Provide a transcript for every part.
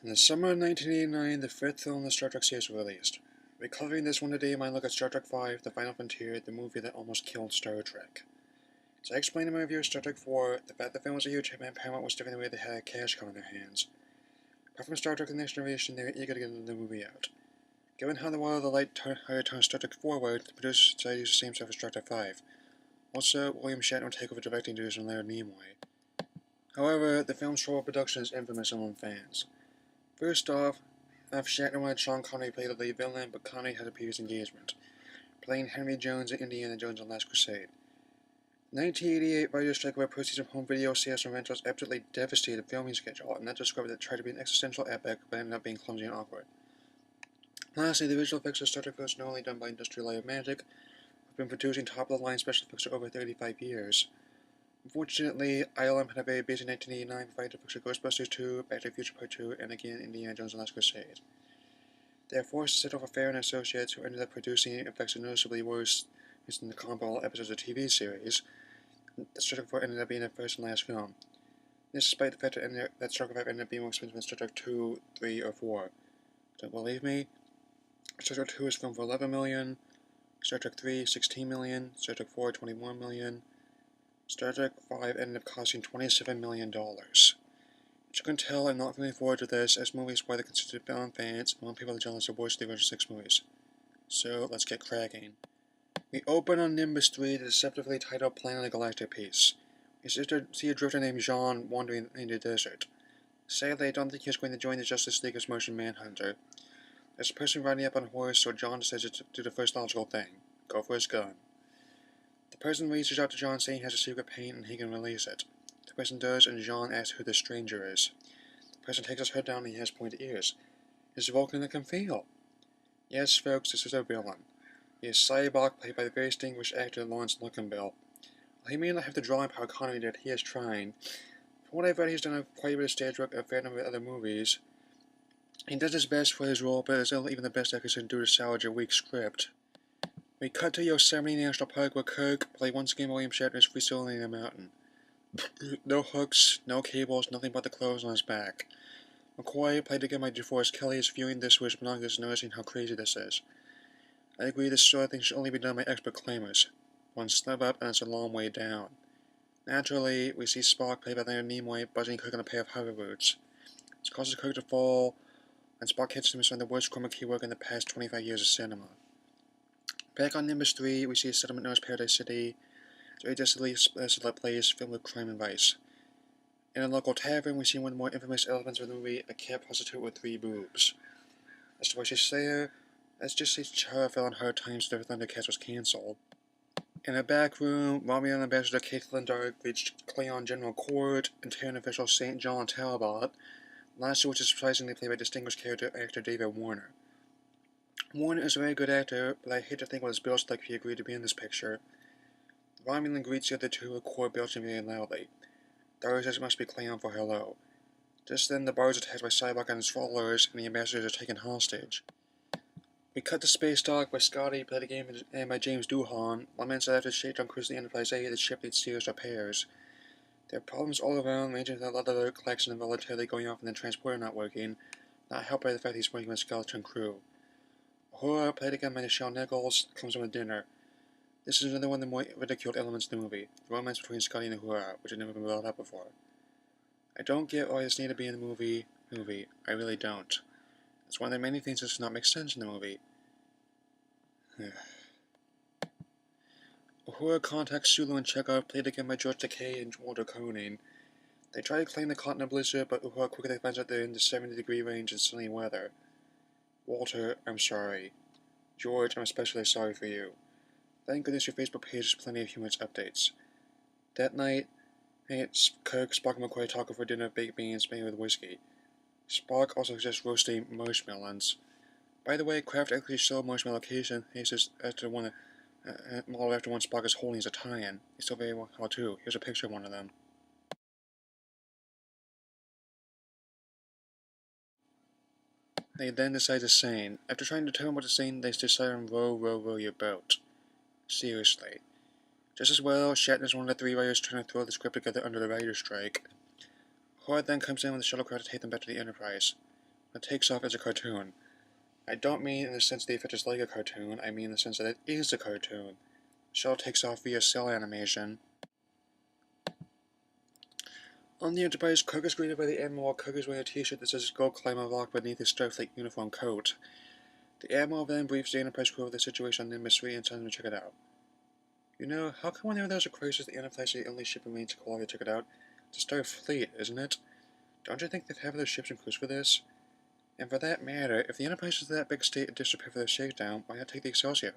In the summer of 1989, the fifth film in the Star Trek series was released. We're covering this one today. My look at Star Trek V: The Final Frontier, the movie that almost killed Star Trek. As I explained in my review of Star Trek IV, the fact the film was a huge hit and Paramount was different the way they had cash come in their hands. Apart from Star Trek The Next Generation, they were eager to get the movie out. Given how the Wall of the Light hired turned Star Trek forward, the producers decided to use the same stuff as Star Trek V. Also, William Shatner would take over directing duties from Leonard Nimoy. However, the film's short production is infamous among fans. First off, Shatner wanted Sean Connery to play the lead villain, but Connery had a previous engagement, playing Henry Jones in Indiana Jones and the Last Crusade. The 1988 writer's strike over proceeds from home video sales and rentals absolutely devastated the filming schedule, and that discovered that tried to be an existential epic, but ended up being clumsy and awkward. Lastly, the visual effects of Star Trek was not only done by Industrial Light of Magic, but been producing top-of-the-line special effects for over 35 years. Unfortunately, ILM had a very busy 1989 providing effects for Ghostbusters 2, Back to the Future Part 2, and again Indiana Jones and the Last Crusade. They are forced to settle for Farron Associates, who ended up producing effects noticeably worse than the comparable episodes of the TV series. Star Trek IV ended up being the first and last film. This despite the fact that Star Trek V ended up being more expensive than Star Trek 2, 3, or 4. Don't believe me? Star Trek 2 was filmed for $11 million, Star Trek 3, $16 million, Star Trek 4, $21 million. Star Trek V ended up costing $27 million. As you can tell, I'm not looking forward to this, as movies are widely considered bound fans, and most people are jealous of worse than the original 6 movies. So, let's get cracking. We open on Nimbus 3, the deceptively titled Planet of the Galactic Peace. We see a drifter named Jean wandering in the desert. Sadly, I don't think he's going to join the Justice League as Martian Manhunter. There's a person riding up on a horse, so John decides to do the first logical thing. Go for his gun. The person reaches out to John saying he has a secret pain and he can release it. The person does, and John asks who the stranger is. The person takes his head down and he has pointed ears. Is Vulcan that can feel? Yes, folks, this is our villain. He is Cyborg, played by the very distinguished actor Lawrence Luckinbill. While he may not have the drawing power Connery did, he is trying. From what I've read, he's done quite a bit of stage work and a fair number of other movies. He does his best for his role, but is even the best actor can do to salvage a weak script. We cut to Yosemite National Park where Kirk, played once again William Shatner, is freestyling in a mountain. No hooks, no cables, nothing but the clothes on his back. McCoy, played again by DeForest Kelly, is viewing this with binoculars, noticing how crazy this is. I agree this sort of thing should only be done by expert climbers. One slip up and it's a long way down. Naturally, we see Spock, played by Leonard Nimoy, buzzing Kirk on a pair of hover boots. This causes Kirk to fall, and Spock hits him with some of the worst chroma key work in the past 25 years of cinema. Back on Nimbus 3, we see a settlement known as Paradise City. It's a very desolate place filled with crime and vice. In a local tavern, we see one of the more infamous elements of the movie, a cat prostitute with 3 boobs. As to why she's there, let's just say Chara fell on hard times after Thundercats was cancelled. In a back room, Romulan Ambassador Caitlin Dark reached Klingon General Court and Terran official St. John Talbot, last of which is surprisingly played by distinguished character actor David Warner. Warner is a very good actor, but I hate to think what his bill's like if he agreed to be in this picture. Romulan greets the other two with Core belching very loudly. Dark says it must be Klingon for hello. Just then, the bar is attacked by Cyborg and his followers, and the ambassadors are taken hostage. We cut to Space Dock, where Scotty, played a game by James Doohan, laments that after Shaitan cruised the Enterprise A, the ship needs serious repairs. There are problems all around, ranging from the leather collection and volatility going off and the transporter not working, not helped by the fact he's working with a skeleton crew. Uhura, played again by Nichelle Nichols, comes in with dinner. This is another one of the more ridiculed elements of the movie, the romance between Scotty and Uhura, which had never been brought up before. I don't get why this needed to be in the movie. I really don't. It's one of the many things that does not make sense in the movie. Uhura contacts Sulu and Chekhov, played again by George Takei and Walter Koenig. They try to claim the continental blizzard, but Uhura quickly finds out they're in the 70-degree range in sunny weather. Walter, I'm sorry. George, I'm especially sorry for you. Thank goodness your Facebook page has plenty of humorous updates. That night, Kirk, Spock, and McCoy talk over dinner of baked beans made with whiskey. Spock also suggests roasting marshmallows. By the way, Kraft actually sold marshmallow occasion. He says after one, model after one Spock is holding as a tie-in. He's still very well too. Here's a picture of one of them. They then decide to sing. After trying to determine what to sing, they decide on row, row, row your boat. Seriously. Just as well, Shatner is one of the 3 writers trying to throw the script together under the writer's strike. Howard then comes in with the shuttlecraft to take them back to the Enterprise. that takes off as a cartoon. I don't mean in the sense the effect is like a cartoon, I mean in the sense that it is a cartoon. The shuttle takes off via cell animation. On the Enterprise, Kirk is greeted by the Admiral while Kirk is wearing a t-shirt that says "Go climb a rock" beneath his Starfleet uniform coat. The Admiral then briefs the Enterprise crew of the situation on Nimbus 3 and tells them to check it out. You know, how come whenever there's a crisis, the Enterprise is the only ship remains to call to check it out? It's a Starfleet, isn't it? Don't you think they'd have their ships and crews for this? And for that matter, if the Enterprise is that big state and disrepair for their shakedown, why not take the Excelsior?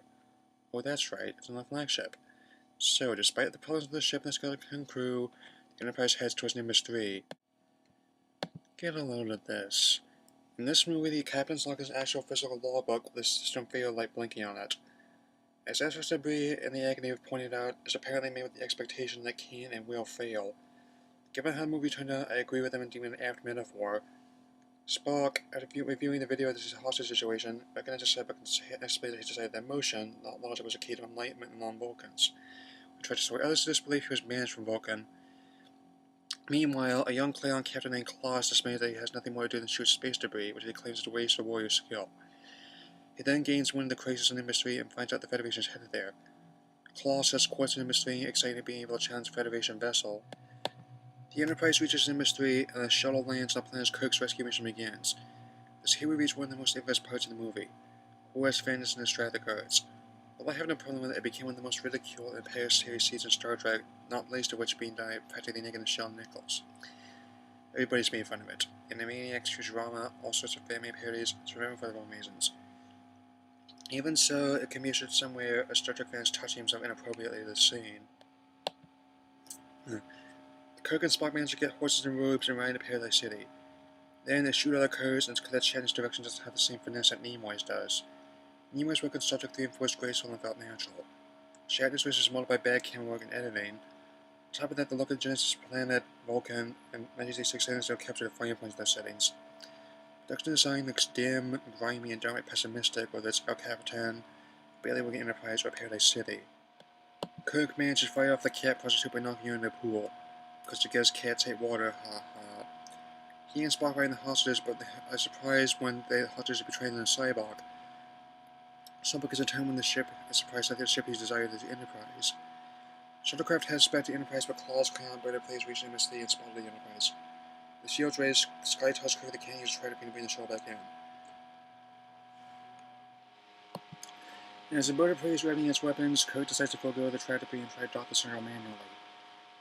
Oh, that's right, it's another flagship. So, despite the problems of the ship and the skeleton crew, the Enterprise heads towards Nimbus 3. Get a load of this. In this movie, the captain's log is an actual physical logbook with a system failure light blinking on it. As Ezra's debris and the agony have pointed out, is apparently made with the expectation that it can and will fail. Given how the movie turned out, I agree with them in deeming it an apt metaphor. Spock, after reviewing the video of this hostage situation, recognized Cyborg and estimated he decided that motion, not logic, was a key to enlightenment in non-Vulcans. We tried to sway others to disbelief he was banished from Vulcan. Meanwhile, a young Klingon captain named Klaus dismayed that he has nothing more to do than shoot space debris, which he claims is a waste of warrior skill. He then gains wind of the crisis on Nimbus 3 and finds out the Federation is headed there. Klaus escorts Nimbus 3, excited at being able to challenge the Federation vessel. The Enterprise reaches Nimbus 3, and the shuttle lands on the planet as Kirk's rescue mission begins. This here we reach one of the most infamous parts of the movie. Who has fans in the Strathoguards? While I have no problem with it, it became one of the most ridiculed and parasitical seeds in Star Trek, not least of which being done practically naked Nichelle Nichols. Everybody's made fun of it. Animaniacs, Futurama, all sorts of family parodies, it's remembered for the wrong reasons. Even so, it can be assured somewhere a Star Trek fan is touching himself inappropriately to the scene. Kirk and Spock manage to get horses and robes and ride into Paradise City. Then a shootout occurs and Cadet Shatner's direction doesn't have the same finesse that Nimoy's does. Nimoy's work on Star Trek 3 and 4 is graceful and felt natural. Shatner's wish is molded by bad camera work and editing. On top of that, the look of Genesis planet, Vulcan, and 1986 aliens don't capture the finer points of those settings. Production design looks dim, grimy, and downright pessimistic, whether it's El Capitan, Barely Working Enterprise, or Paradise City. Kirk manages to fight off the cat prostitute by knocking her in the pool, because to guess cats hate water, ha ha. He and Spock find the hostages, but are surprised when the hostages are betrayed in a cyborg. Spock is determined when the ship is surprised that the ship he's desired is the Enterprise. Shuttlecraft heads back to Enterprise, but Claw's Klingon bird plays reach Nimbus 3 and spotted the Enterprise. The shields raised, Sky tells Kirk that Kennedy is trying to bring the shuttle back in. And as the bird plays readying its weapons, Kirk decides to forego the tragedy and try to dock the center manually.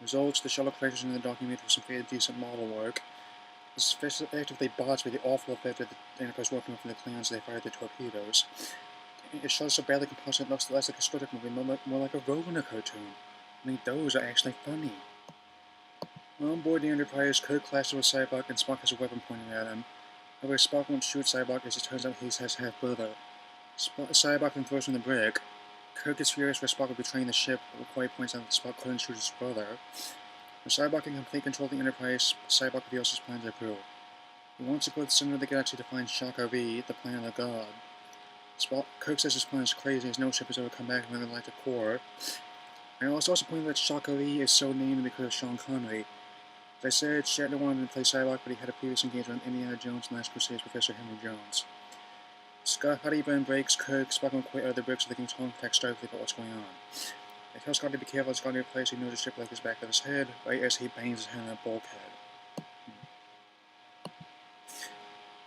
Results, the shuttle crashes into the docking unit with some fairly decent model work. This is effectively bots with the awful effect of the Enterprise working from the Klingons as they fire their torpedoes. It shows so badly composite it looks less like a Star Trek movie, more like a Rover cartoon. I mean, those are actually funny. On board the Enterprise, Kirk clashes with Cyborg and Spock has a weapon pointed at him. However, Spock won't shoot Cyborg as it turns out he has half-brother. Cyborg then throws him the brick. Kirk is furious for Spock betraying the ship, but McCoy points out that Spock couldn't shoot his brother. With Cyborg in complete control of the Enterprise, Cyborg reveals his plan to the crew. He wants to go to the center of the galaxy to find Shaka V, the planet of God. Kirk says his plan is crazy as no ship has ever come back from the galactic core. And also point that Shaka V is so named because of Sean Connery. As I said, Shatner wanted to play Cyborg, but he had a previous engagement with Indiana Jones and Last Crusade's Professor Henry Jones. Scotty then breaks Kirk, Spock and McCoy out of the bricks so they can contact Starfleet about what's going on. They tell Scotty to be careful as Scotty replies he knows the ship like his back of his head, right as he bangs his head on a bulkhead.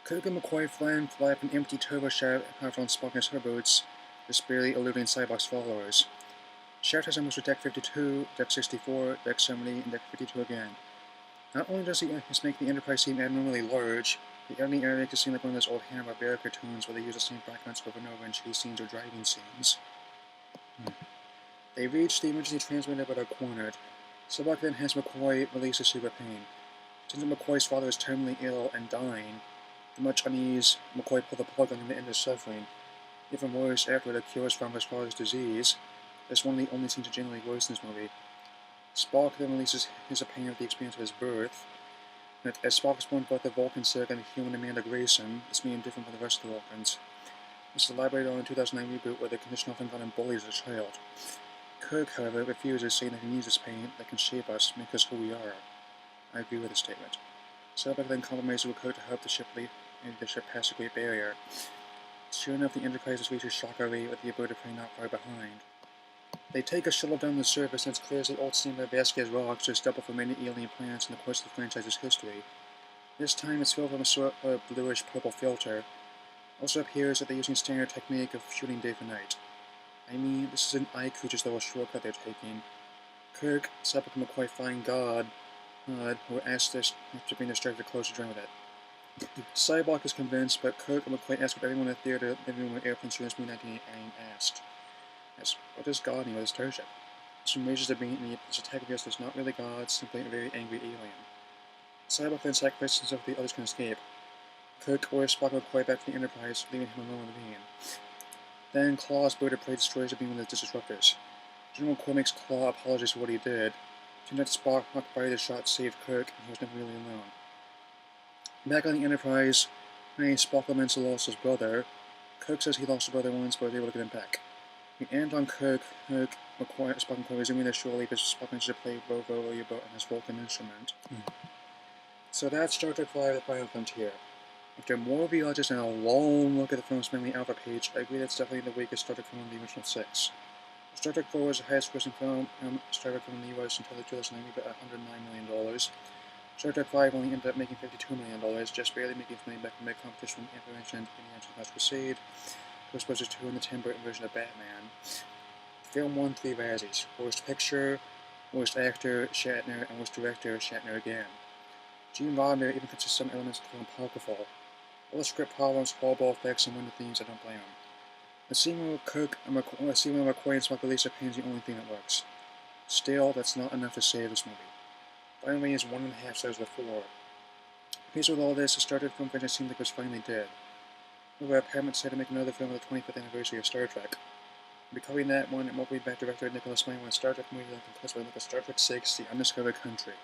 Kirk and McCoy fly up an empty turbo shaft after on Spock and his hoverboats, just barely eluding Cyborg's followers. Shaft has almost to Deck 52, Deck 64, Deck 70, and Deck 52 again. Not only does he make the Enterprise seem abnormally large, the enemy area can seem like one of those old Hanna-Barbera cartoons where they use the same backgrounds over and over in chase scenes or driving scenes. They reach the emergency transmitter but are cornered. Cyborg then has McCoy release a super pain. Since McCoy's father is terminally ill and dying, with much unease, McCoy pulled the plug on him to end his suffering. Even worse, after the cures from his father's disease, that's one of the only scenes that generally worse in this movie. Spock then releases his opinion of the experience of his birth. And as Spock is born both the Vulcan Cirque and the human Amanda Grayson, this made him different from the rest of the Vulcans. This is elaborated on in the 2009 reboot where the condition often got him bullied as a child. Kirk, however, refuses, saying that he needs this pain that can shape us, make us who we are. I agree with this statement. Cyborg then compromises with Kirk to help the ship the ship past the Great Barrier. Sure enough, the Enterprise reaches Shocker Ray with the ability to prey not far behind. They take a shuttle down to the surface, and it's clear as the old steamer Vasquez rocks just double for many alien planets in the course of the franchise's history. This time it's filled with a sort of bluish-purple filter. Also appears that they're using standard technique of shooting day for night. I mean, this is an eye creature's little shortcut they're taking. Kirk, Spock and McCoy find God, who asks this to bring the structure closer to it. Cyborg is convinced, but Kirk and McCoy ask what everyone in the theater living room where Airplane Students B-19 asked. Yes, what does God need with a starship? This raises the beam and this attack of yours is not really God, simply a very angry alien. Cyborg then sacrifices himself so the others can escape. Kirk orders Spock and McCoy back to the Enterprise, leaving him alone with the beam. Then Claw's bird prey destroys the beam with its disruptors. General McCoy makes Claw apologize for what he did. Turns out Spock knocked by the shot saved Kirk, and he was never really alone. Back on the Enterprise, finding Spock laments the loss of his brother. Kirk says he lost his brother once, but was able to get him back. We end on Spock and McCoy resuming their shore leave as Spock manages to play Rovo Boat on his Vulcan instrument. So that's Star Trek V: The Final Frontier. After more rewatches and a long look at the film's mainly Alpha page, I agree that's definitely the weakest Star Trek film of the original six. Star Trek IV was the highest grossing film Star Trek film in the US until the 2009 movie at $109 million. Star Trek V only ended up making $52 million, just barely making its money back from the competition from the aforementioned Indiana Jones Last Crusade, Ghostbusters 2, and the Tim Burton version of Batman. The film won 3 Razzies: Worst Picture, Worst Actor, Shatner, and Worst Director, Shatner again. Gene Roddenberry even considers some elements of the film apocryphal. All the script problems, ball effects, and window themes, I don't blame him. The scene where McCoy and Spock release their pain is the only thing that works. Still, that's not enough to save this movie. Final rating is 1.5 stars out of 4. Faced with all this, the Star Trek film franchise seemed like it was finally dead. However, Paramount decided to make another film on the 25th anniversary of Star Trek. We'll be covering that one and welcoming back director Nicholas Meyer on Star Trek movie that concludes by Star Trek VI: The Undiscovered Country.